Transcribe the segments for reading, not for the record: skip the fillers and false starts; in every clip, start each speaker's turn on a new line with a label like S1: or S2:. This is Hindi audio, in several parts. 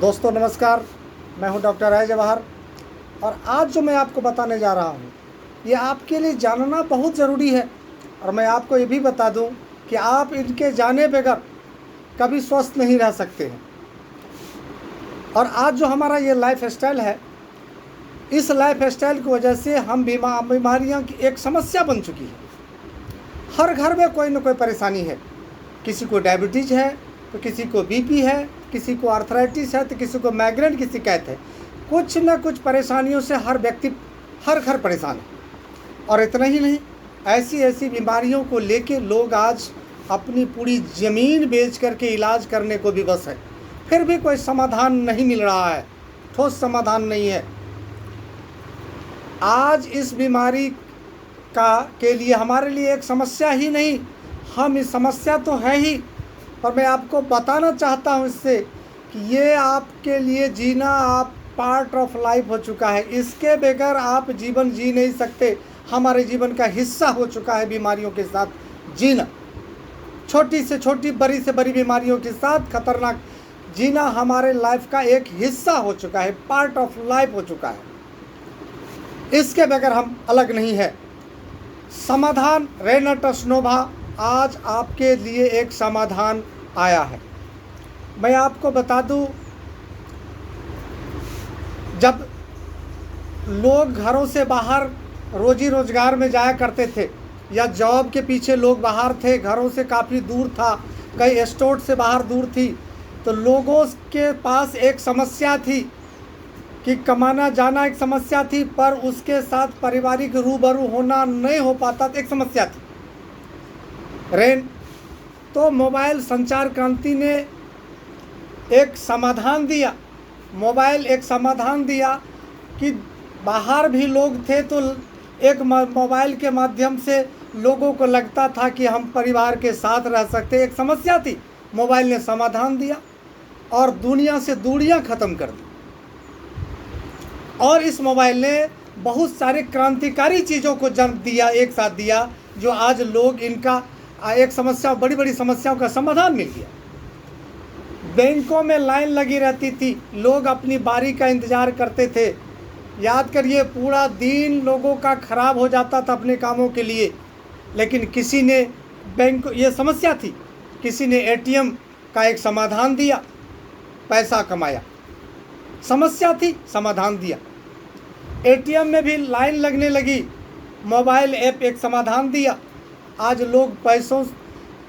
S1: दोस्तों नमस्कार, मैं हूं डॉक्टर राय जवाहर और आज जो मैं आपको बताने जा रहा हूं ये आपके लिए जानना बहुत ज़रूरी है। और मैं आपको ये भी बता दूं कि आप इनके जाने बगैर कभी स्वस्थ नहीं रह सकते हैं। और आज जो हमारा ये लाइफ स्टाइल है, इस लाइफ स्टाइल की वजह से हम बीमारियां की एक समस्या बन चुकी है। हर घर में कोई ना कोई परेशानी है। किसी को डायबिटीज़ है तो किसी को बीपी है, किसी को आर्थराइटिस है तो किसी को माइग्रेन की शिकायत है। कुछ न कुछ परेशानियों से हर व्यक्ति हर घर परेशान है। और इतना ही नहीं, ऐसी ऐसी बीमारियों को लेके लोग आज अपनी पूरी ज़मीन बेच करके इलाज करने को भी बस है, फिर भी कोई समाधान नहीं मिल रहा है, ठोस समाधान नहीं है। आज इस बीमारी के लिए हमारे लिए एक समस्या ही नहीं, हम इस समस्या तो है ही, पर मैं आपको बताना चाहता हूँ इससे कि ये आपके लिए जीना आप पार्ट ऑफ लाइफ हो चुका है। इसके बगैर आप जीवन जी नहीं सकते। हमारे जीवन का हिस्सा हो चुका है बीमारियों के साथ जीना। छोटी से छोटी, बड़ी से बड़ी बीमारियों के साथ खतरनाक जीना हमारे लाइफ का एक हिस्सा हो चुका है, पार्ट ऑफ लाइफ हो चुका है। इसके बगैर हम अलग नहीं है। समाधान रेनाटस नोवा आज आपके लिए एक समाधान आया है। मैं आपको बता दूं, जब लोग घरों से बाहर रोजी रोजगार में जाया करते थे या जॉब के पीछे लोग बाहर थे, घरों से काफ़ी दूर था, कई स्टेट से बाहर दूर थी, तो लोगों के पास एक समस्या थी कि कमाना जाना एक समस्या थी, पर उसके साथ पारिवारिक रूबरू होना नहीं हो पाता था, एक समस्या थी। तो मोबाइल संचार क्रांति ने एक समाधान दिया। मोबाइल एक समाधान दिया कि बाहर भी लोग थे तो एक मोबाइल के माध्यम से लोगों को लगता था कि हम परिवार के साथ रह सकते। एक समस्या थी, मोबाइल ने समाधान दिया और दुनिया से दूरियां ख़त्म कर दी। और इस मोबाइल ने बहुत सारे क्रांतिकारी चीज़ों को जन्म दिया, एक साथ दिया, जो आज लोग इनका एक समस्या, बड़ी बड़ी समस्याओं का समाधान मिल गया। बैंकों में लाइन लगी रहती थी, लोग अपनी बारी का इंतज़ार करते थे। याद करिए, पूरा दिन लोगों का ख़राब हो जाता था अपने कामों के लिए, लेकिन किसी ने बैंक, ये समस्या थी, किसी ने एटीएम का एक समाधान दिया, पैसा कमाया। समस्या थी, समाधान दिया। एटीएम में भी लाइन लगने लगी, मोबाइल ऐप एक समाधान दिया। आज लोग पैसों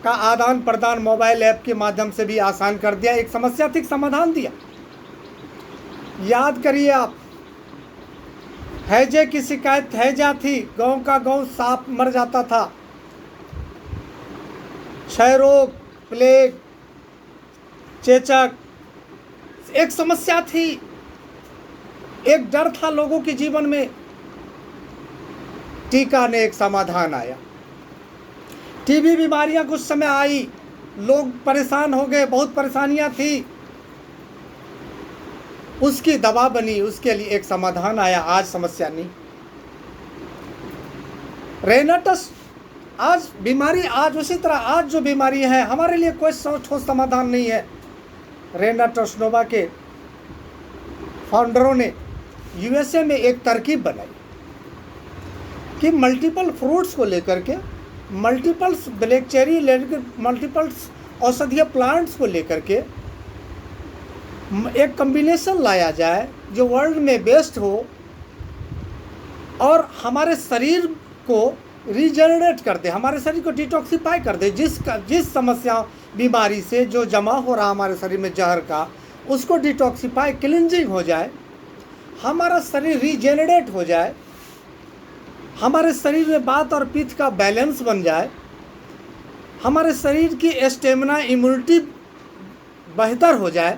S1: का आदान प्रदान मोबाइल ऐप के माध्यम से भी आसान कर दिया। एक समस्या थी, समाधान दिया। याद करिए आप, हैजे की शिकायत हैजा थी, गांव का गांव सांप मर जाता था। क्षय रोग, प्लेग, चेचक एक समस्या थी, एक डर था लोगों के जीवन में। टीका ने एक समाधान आया। टीबी बीमारियां कुछ समय आई, लोग परेशान हो गए, बहुत परेशानियां थी, उसकी दवा बनी, उसके लिए एक समाधान आया। आज समस्या नहीं। रेनाटस आज बीमारी, आज उसी तरह आज जो बीमारी है हमारे लिए कोई ठोस समाधान नहीं है। रेनाटस नोवा के फाउंडरों ने यूएसए में एक तरकीब बनाई कि मल्टीपल फ्रूट्स को लेकर के, मल्टीपल्स ब्लैक चेरी, मल्टीपल्स औषधीय प्लांट्स को लेकर के एक कम्बिनेशन लाया जाए जो वर्ल्ड में बेस्ट हो और हमारे शरीर को रीजनरेट कर दे, हमारे शरीर को डिटॉक्सिफाई कर दे। जिस समस्या, बीमारी से जो जमा हो रहा हमारे शरीर में जहर का, उसको डिटॉक्सिफाई, क्लिनजिंग हो जाए, हमारा शरीर रीजनरेट हो जाए, हमारे शरीर में वात और पित्त का बैलेंस बन जाए, हमारे शरीर की स्टेमिना, इम्यूनिटी बेहतर हो जाए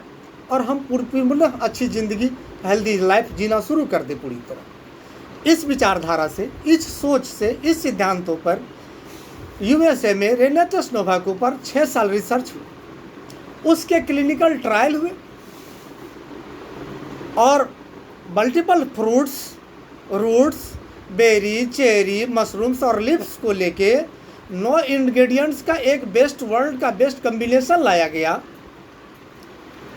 S1: और हम पूर्ण अच्छी ज़िंदगी, हेल्दी लाइफ जीना शुरू कर दे पूरी तरह। इस विचारधारा से, इस सोच से, इस सिद्धांतों पर यूएसए में रेनाटस नोवा के ऊपर 6 साल रिसर्च हुई, उसके क्लिनिकल ट्रायल हुए और multiple fruits, roots, berry, cherry, mushrooms और लिप्स को लेके 9 इंग्रेडिएंट्स का एक बेस्ट, वर्ल्ड का बेस्ट कम्बिनेशन लाया गया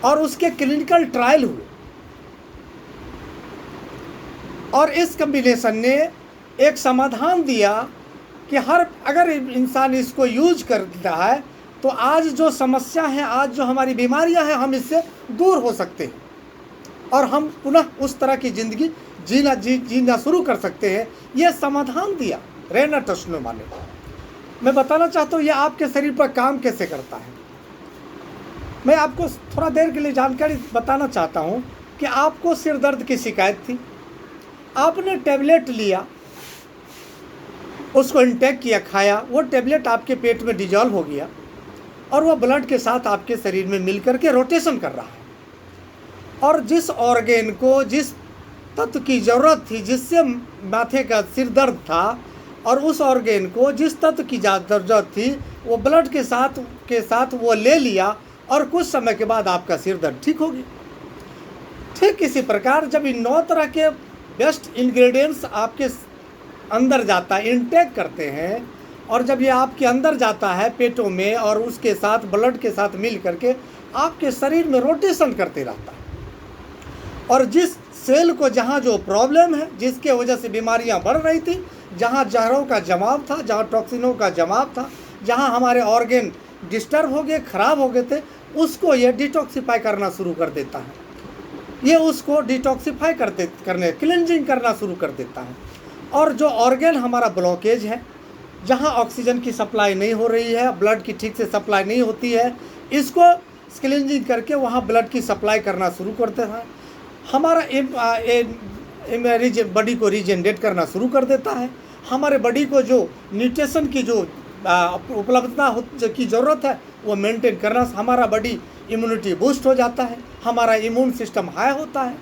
S1: और उसके क्लिनिकल ट्रायल हुए, और इस कॉम्बिनेशन ने एक समाधान दिया कि अगर इंसान इसको यूज करता है तो आज जो समस्या है, आज जो हमारी बीमारियां हैं, हम इससे दूर हो सकते हैं और हम पुनः उस तरह की ज़िंदगी जीना शुरू कर सकते हैं। यह समाधान दिया रेनल्ड टस्नोवा ने। मैं बताना चाहता हूँ ये आपके शरीर पर काम कैसे करता है। मैं आपको थोड़ा देर के लिए जानकारी बताना चाहता हूँ कि आपको सिर दर्द की शिकायत थी, आपने टैबलेट लिया, उसको इंटेक किया, खाया, वो टैबलेट आपके पेट में डिजॉल्व हो गया और वह ब्लड के साथ आपके शरीर में मिल करके रोटेशन कर रहा है, और जिस ऑर्गेन को, जिस तत्व की ज़रूरत थी, जिससे माथे का सिर दर्द था, और उस ऑर्गेन को जिस तत्व की ज़रूरत थी, वो ब्लड के साथ वो ले लिया और कुछ समय के बाद आपका सिर दर्द ठीक हो गया। ठीक इसी प्रकार जब इन 9 तरह के बेस्ट इंग्रेडिएंट्स आपके अंदर जाता है, इंटेक करते हैं, और जब ये आपके अंदर जाता है पेटों में और उसके साथ ब्लड के साथ मिल करके आपके शरीर में रोटेशन करते रहता है, और जिस सेल को जहाँ जो प्रॉब्लम है, जिसके वजह से बीमारियाँ बढ़ रही थी, जहाँ जहरों का जमाव था, जहाँ टॉक्सिनों का जमाव था, जहाँ हमारे ऑर्गेन डिस्टर्ब हो गए, ख़राब हो गए थे, उसको ये डिटॉक्सिफाई करना शुरू कर देता है। ये उसको डिटॉक्सिफाई करने क्लिनजिंग करना शुरू कर देता है। और जो ऑर्गेन हमारा ब्लॉकेज है, जहाँ ऑक्सीजन की सप्लाई नहीं हो रही है, ब्लड की ठीक से सप्लाई नहीं होती है, इसको क्लिनजिंग करके वहाँ ब्लड की सप्लाई करना शुरू करते हैं। हमारा बॉडी को रीजनरेट करना शुरू कर देता है। हमारे बॉडी को जो न्यूट्रिशन की जो उपलब्धता की ज़रूरत है वो मेंटेन करना, हमारा बॉडी इम्यूनिटी बूस्ट हो जाता है, हमारा इम्यून सिस्टम हाई होता है,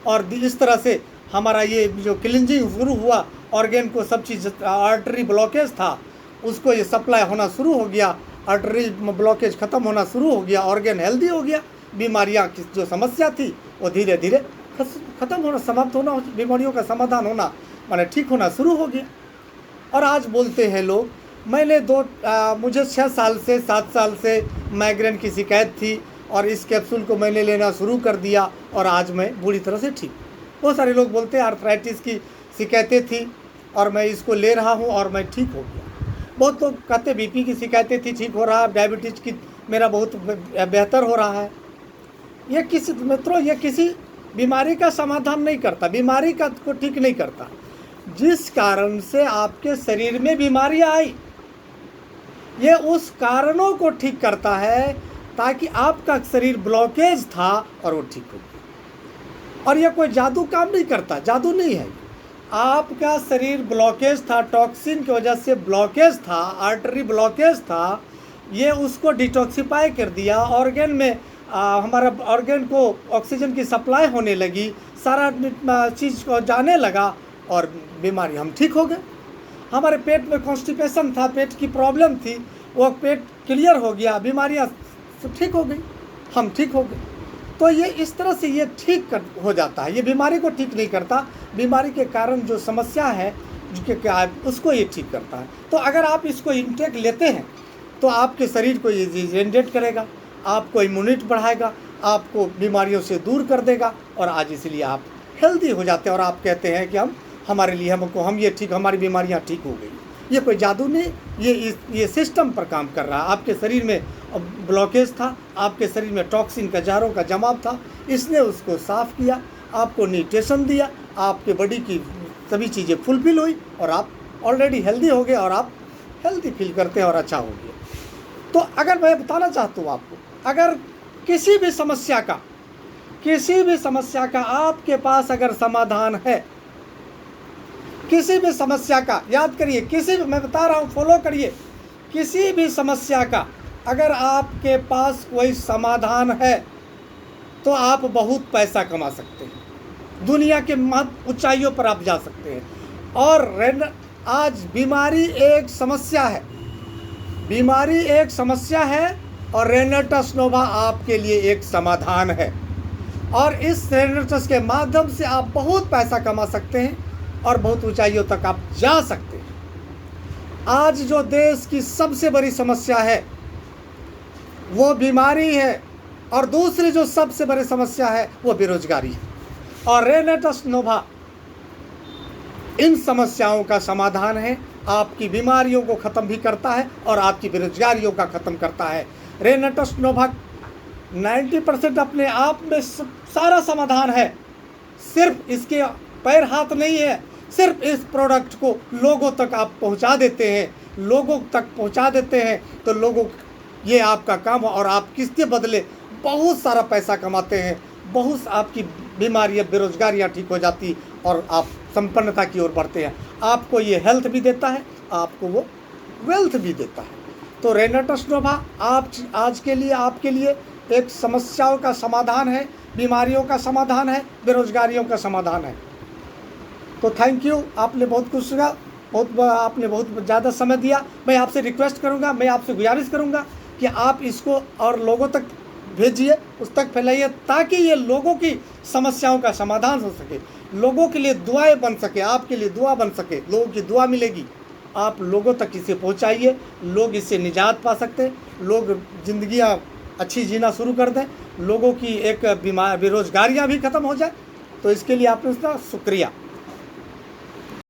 S1: और इस तरह से हमारा ये जो क्लिनजिंग शुरू हुआ, ऑर्गेन को सब चीज़, आर्टरी ब्लॉकेज था उसको ये सप्लाई होना शुरू हो गया, आर्टरी ब्लॉकेज ख़त्म होना शुरू हो गया, ऑर्गेन हेल्दी हो गया, बीमारियाँ की जो समस्या थी वो धीरे धीरे ख़त्म होना, समाप्त होना, बीमारियों का समाधान होना, माने ठीक होना शुरू हो गया। और आज बोलते हैं लोग, मैंने मुझे 6 साल से 7 साल से माइग्रेन की शिकायत थी और इस कैप्सूल को मैंने लेना शुरू कर दिया और आज मैं बुरी तरह से ठीक। बहुत सारे लोग बोलते हैं आर्थराइटिस की शिकायतें थी और मैं इसको ले रहा हूँ और मैं ठीक हो गया। बहुत लोग कहते बीपी की शिकायतें थी, ठीक हो रहा है, डायबिटीज़ की मेरा बहुत बेहतर हो रहा है। ये किसी बीमारी का समाधान नहीं करता, बीमारी का को ठीक नहीं करता। जिस कारण से आपके शरीर में बीमारियां आई, ये उस कारणों को ठीक करता है ताकि आपका शरीर ब्लॉकेज था और वो ठीक हो गया। और ये कोई जादू काम नहीं करता, जादू नहीं है। आपका शरीर ब्लॉकेज था, टॉक्सिन की वजह से ब्लॉकेज था, आर्टरी ब्लॉकेज था, ये उसको डिटॉक्सिफाई कर दिया, ऑर्गेन में हमारा ऑर्गेन को ऑक्सीजन की सप्लाई होने लगी, सारा चीज़ को जाने लगा और बीमारी हम ठीक हो गए। हमारे पेट में कॉन्स्टिपेशन था, पेट की प्रॉब्लम थी, वो पेट क्लियर हो गया, बीमारियां ठीक हो गई, हम ठीक हो गए। तो ये इस तरह से ये हो जाता है। ये बीमारी को ठीक नहीं करता, बीमारी के कारण जो समस्या है उसको ये ठीक करता है। तो अगर आप इसको इंटेक लेते हैं तो आपके शरीर को ये रीजनरेट करेगा, आपको इम्यूनिटी बढ़ाएगा, आपको बीमारियों से दूर कर देगा, और आज इसलिए आप हेल्दी हो जाते हैं और आप कहते हैं कि हमारे लिए हमारी बीमारियां ठीक हो गई। ये कोई जादू नहीं, ये सिस्टम पर काम कर रहा है। आपके शरीर में ब्लॉकेज था, आपके शरीर में टॉक्सिन का जहरों का जमाव था, इसने उसको साफ़ किया, आपको न्यूट्रिशन दिया, आपके बॉडी की सभी चीज़ें फुलफिल हुई और आप ऑलरेडी हेल्दी हो गए और आप हेल्दी फील करते हैं और अच्छा हो गया। तो अगर मैं बताना चाहता हूँ आपको, अगर किसी भी समस्या का आपके पास अगर समाधान है, किसी भी समस्या का, याद करिए, मैं बता रहा हूँ, फॉलो करिए, किसी भी समस्या का अगर आपके पास कोई समाधान है तो आप बहुत पैसा कमा सकते हैं, दुनिया के ऊंचाइयों पर आप जा सकते हैं। और आज बीमारी एक समस्या है और रेनल्ड टस्नोवा आपके लिए एक समाधान है, और इस रेनल्ड टस के माध्यम से आप बहुत पैसा कमा सकते हैं और बहुत ऊंचाइयों तक आप जा सकते हैं। आज जो देश की सबसे बड़ी समस्या है वो बीमारी है, और दूसरी जो सबसे बड़ी समस्या है वो बेरोजगारी है। और रेनेटस नोवा इन समस्याओं का समाधान है, आपकी बीमारियों को ख़त्म भी करता है और आपकी बेरोजगारियों का ख़त्म करता है। रेनेटस नोवा 90% अपने आप में सारा समाधान है। सिर्फ इसके पैर हाथ नहीं है, सिर्फ इस प्रोडक्ट को लोगों तक आप पहुंचा देते हैं, लोगों तक पहुंचा देते हैं तो लोगों ये आपका काम। और आप किसके बदले बहुत सारा पैसा कमाते हैं, बहुत आपकी बीमारियाँ बेरोजगारियाँ ठीक हो जाती और आप संपन्नता की ओर बढ़ते हैं। आपको ये हेल्थ भी देता है, आपको वो वेल्थ भी देता है। तो रेनेटस नोवा आप आज के लिए आपके लिए एक समस्याओं का समाधान है, बीमारियों का समाधान है, बेरोजगारियों का समाधान है। तो थैंक यू, आपने बहुत कुछ सुना, आपने बहुत ज़्यादा समय दिया। मैं आपसे रिक्वेस्ट करूँगा, मैं आपसे गुजारिश करूँगा कि आप इसको और लोगों तक भेजिए, उस तक फैलाइए, ताकि ये लोगों की समस्याओं का समाधान हो सके, लोगों के लिए दुआएं बन सके, आपके लिए दुआ बन सके, लोगों की दुआ मिलेगी। आप लोगों तक इसे पहुंचाइए, लोग इससे निजात पा सकते हैं, लोग जिंदगियां अच्छी जीना शुरू कर दें, लोगों की एक बेरोजगारियां भी ख़त्म हो जाए। तो इसके लिए आपने उसका शुक्रिया।